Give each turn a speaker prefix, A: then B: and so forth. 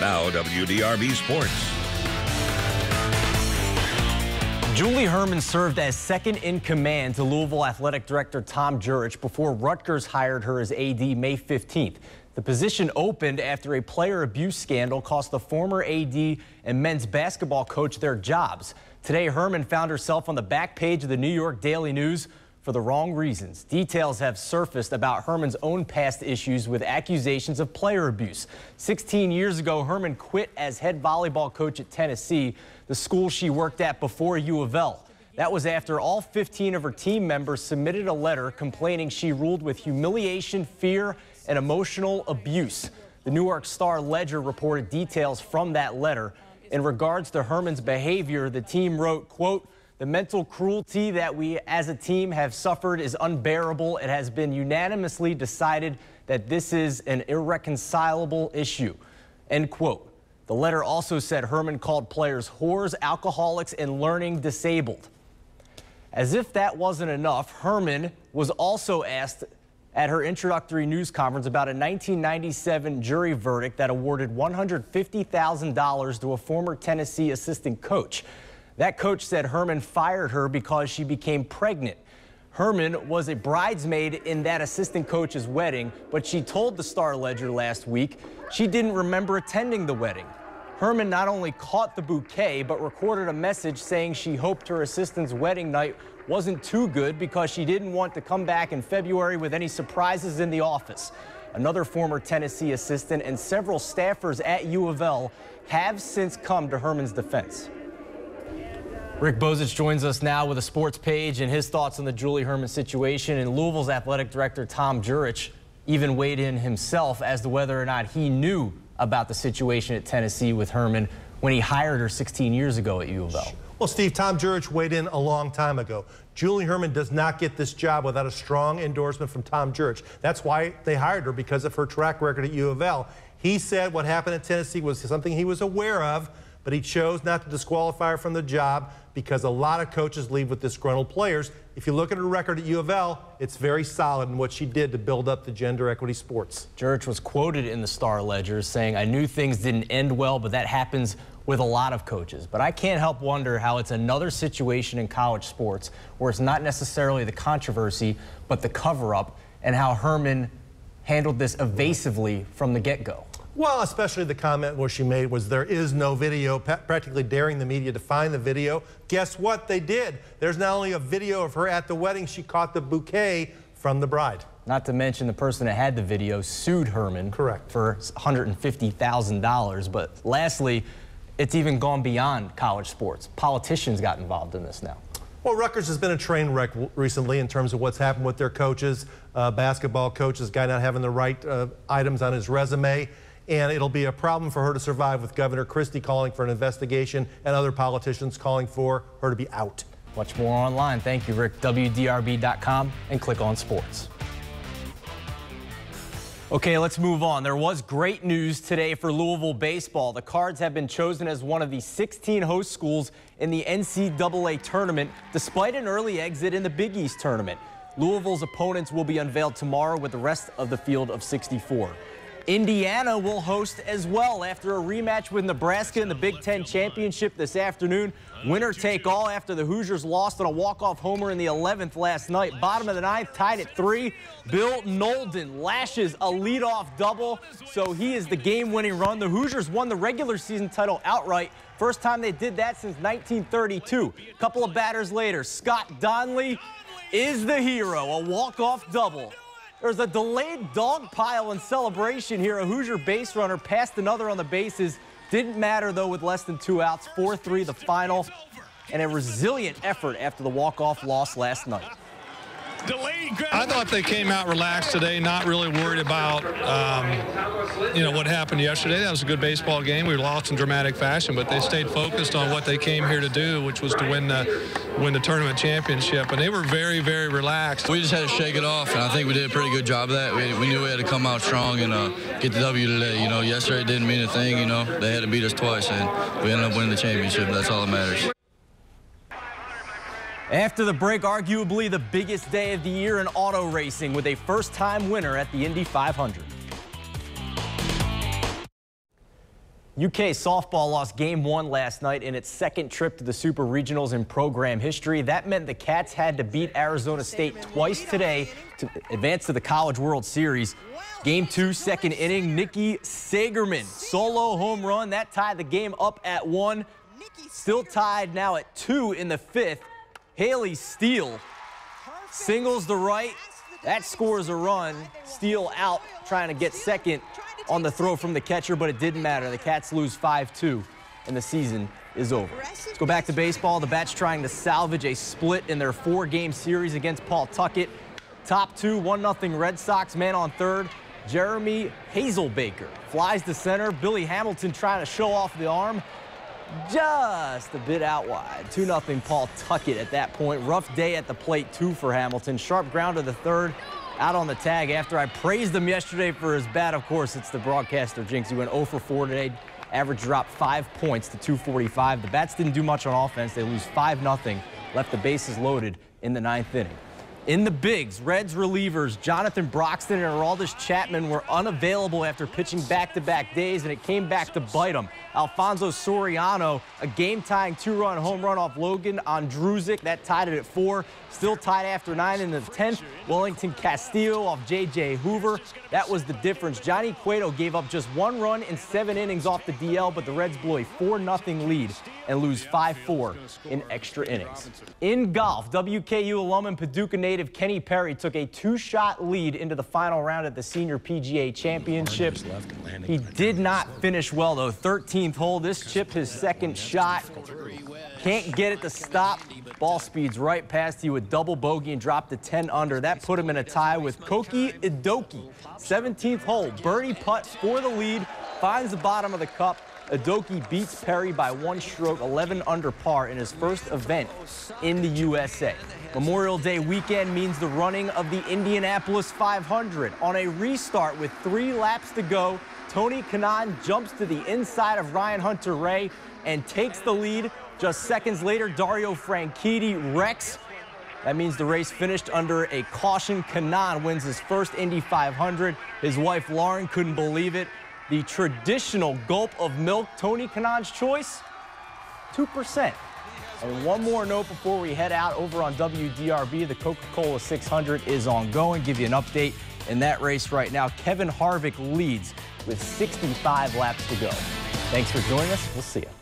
A: Now WDRB Sports.
B: Julie Herman served as second in command to Louisville Athletic Director Tom Jurich before Rutgers hired her as AD May 15th. The position opened after a player abuse scandal cost the former AD and men's basketball coach their jobs. Today, Herman found herself on the back page of the New York Daily News for the wrong reasons. Details have surfaced about Herman's own past issues with accusations of player abuse. 16 years ago, Herman quit as head volleyball coach at Tennessee, the school she worked at before U of L. That was after all 15 of her team members submitted a letter complaining she ruled with humiliation, fear, and emotional abuse. The New York Star-Ledger reported details from that letter. In regards to Herman's behavior, the team wrote, quote, "The mental cruelty that we as a team have suffered is unbearable. It has been unanimously decided that this is an irreconcilable issue," end quote. The letter also said Herman called players whores, alcoholics, and learning disabled. As if that wasn't enough, Herman was also asked at her introductory news conference about a 1997 jury verdict that awarded $150,000 to a former Tennessee assistant coach. That coach said Herman fired her because she became pregnant. Herman was a bridesmaid in that assistant coach's wedding, but she told the Star-Ledger last week she didn't remember attending the wedding. Herman not only caught the bouquet, but recorded a message saying she hoped her assistant's wedding night wasn't too good because she didn't want to come back in February with any surprises in the office. Another former Tennessee assistant and several staffers at U of L have since come to Herman's defense. Rick Bozich joins us now with a sports page and his thoughts on the Julie Herman situation. And Louisville's athletic director Tom Jurich even weighed in himself as to whether or not he knew about the situation at Tennessee with Herman when he hired her 16 years ago at U of L.
C: Well, Steve, Tom Jurich weighed in a long time ago. Julie Herman does not get this job without a strong endorsement from Tom Jurich. That's why they hired her, because of her track record at U of L. He said what happened at Tennessee was something he was aware of, but he chose not to disqualify her from the job because a lot of coaches leave with disgruntled players. If you look at her record at U of L, it's very solid in what she did to build up the gender equity sports.
B: Jurich was quoted in the Star-Ledger saying, "I knew things didn't end well, but that happens with a lot of coaches. But I can't help wonder how it's another situation in college sports where it's not necessarily the controversy, but the cover-up, and how Herman handled this evasively from the get-go."
C: Well, especially the comment where she made was there is no video, practically daring the media to find the video. Guess what? They did. There's not only a video of her at the wedding, she caught the bouquet from the bride.
B: Not to mention the person that had the video sued Herman.
C: Correct.
B: For $150,000. But lastly, it's even gone beyond college sports. Politicians got involved in this now.
C: Well, Rutgers has been a train wreck recently in terms of what's happened with their coaches. Basketball coaches, guy not having the right items on his resume. And it'll be a problem for her to survive with Governor Christie calling for an investigation and other politicians calling for her to be out.
B: Much more online. Thank you, Rick. WDRB.com and click on sports. Okay, let's move on. There was great news today for Louisville baseball. The Cards have been chosen as one of the 16 host schools in the NCAA tournament, despite an early exit in the Big East tournament. Louisville's opponents will be unveiled tomorrow with the rest of the field of 64. Indiana will host as well after a rematch with Nebraska in the Big Ten Championship this afternoon. Winner take all after the Hoosiers lost on a walk-off homer in the 11th last night. Bottom of the ninth, tied at 3. Bill Nolden lashes a leadoff double, so he is the game-winning run. The Hoosiers won the regular season title outright. First time they did that since 1932. A couple of batters later, Scott Donnelly is the hero, a walk-off double. There's a delayed dog pile in celebration here. A Hoosier base runner passed another on the bases. Didn't matter, though, with less than 2 outs. 4-3 the final, and a resilient effort after the walk-off loss last night.
D: I thought they came out relaxed today, not really worried about, what happened yesterday. That was a good baseball game. We lost in dramatic fashion, but they stayed focused on what they came here to do, which was to win the tournament championship. And they were very, very relaxed.
E: We just had to shake it off, and I think we did a pretty good job of that. We knew we had to come out strong and get the W today. Yesterday didn't mean a thing. They had to beat us twice, and we ended up winning the championship. That's all that matters.
B: After the break, arguably the biggest day of the year in auto racing with a first-time winner at the Indy 500. UK softball lost Game 1 last night in its second trip to the Super Regionals in program history. That meant the Cats had to beat Arizona State twice today to advance to the College World Series. Game 2, second inning, Nikki Sagerman, solo home run. That tied the game up at 1. Still tied now at 2 in the 5th. Haley Steele singles to right. That scores a run. Steele out trying to get second on the throw from the catcher, but it didn't matter. The Cats lose 5-2, and the season is over. Let's go back to baseball. The Bats trying to salvage a split in their 4-game series against Pawtucket. Top 2, 1-0 Red Sox. Man on third, Jeremy Hazelbaker flies to center. Billy Hamilton trying to show off the arm. Just a bit out wide. 2-0 Pawtucket at that point. Rough day at the plate, too, for Hamilton. Sharp ground to the third. Out on the tag after I praised him yesterday for his bat. Of course, it's the broadcaster jinx. He went 0 for 4 today. Average dropped 5 points to 245. The Bats didn't do much on offense. They lose 5-0. Left the bases loaded in the 9th inning. In the bigs, Reds relievers Jonathan Broxton and Aroldis Chapman were unavailable after pitching back-to-back days, and it came back to bite them. Alfonso Soriano, a game-tying 2-run home run off Logan Andrusik. That tied it at 4. Still tied after 9 in the 10th. Wellington Castillo off J.J. Hoover. That was the difference. Johnny Cueto gave up just 1 run in 7 innings off the DL, but the Reds blew a 4-0 lead and lose 5-4 in extra innings. In golf, WKU alum and Paducah native Kenny Perry took a 2-shot lead into the final round at the Senior PGA Championship. He did not finish well, though. 13th hole, this chipped his second shot. Can't get it to stop. Ball speeds right past you with double bogey and dropped to 10 under. That put him in a tie with Koki Idoki. 17th hole, birdie putt for the lead, finds the bottom of the cup. Idoki beats Perry by 1 stroke, 11 under par in his first event in the USA. Memorial Day weekend means the running of the Indianapolis 500. On a restart with 3 laps to go, Tony Kanaan jumps to the inside of Ryan Hunter-Reay and takes the lead. Just seconds later, Dario Franchitti wrecks. That means the race finished under a caution. Kanaan wins his first Indy 500. His wife Lauren couldn't believe it. The traditional gulp of milk, Tony Kanaan's choice, 2%. And one more note before we head out over on WDRB. The Coca-Cola 600 is ongoing. Give you an update in that race right now. Kevin Harvick leads with 65 laps to go. Thanks for joining us. We'll see you.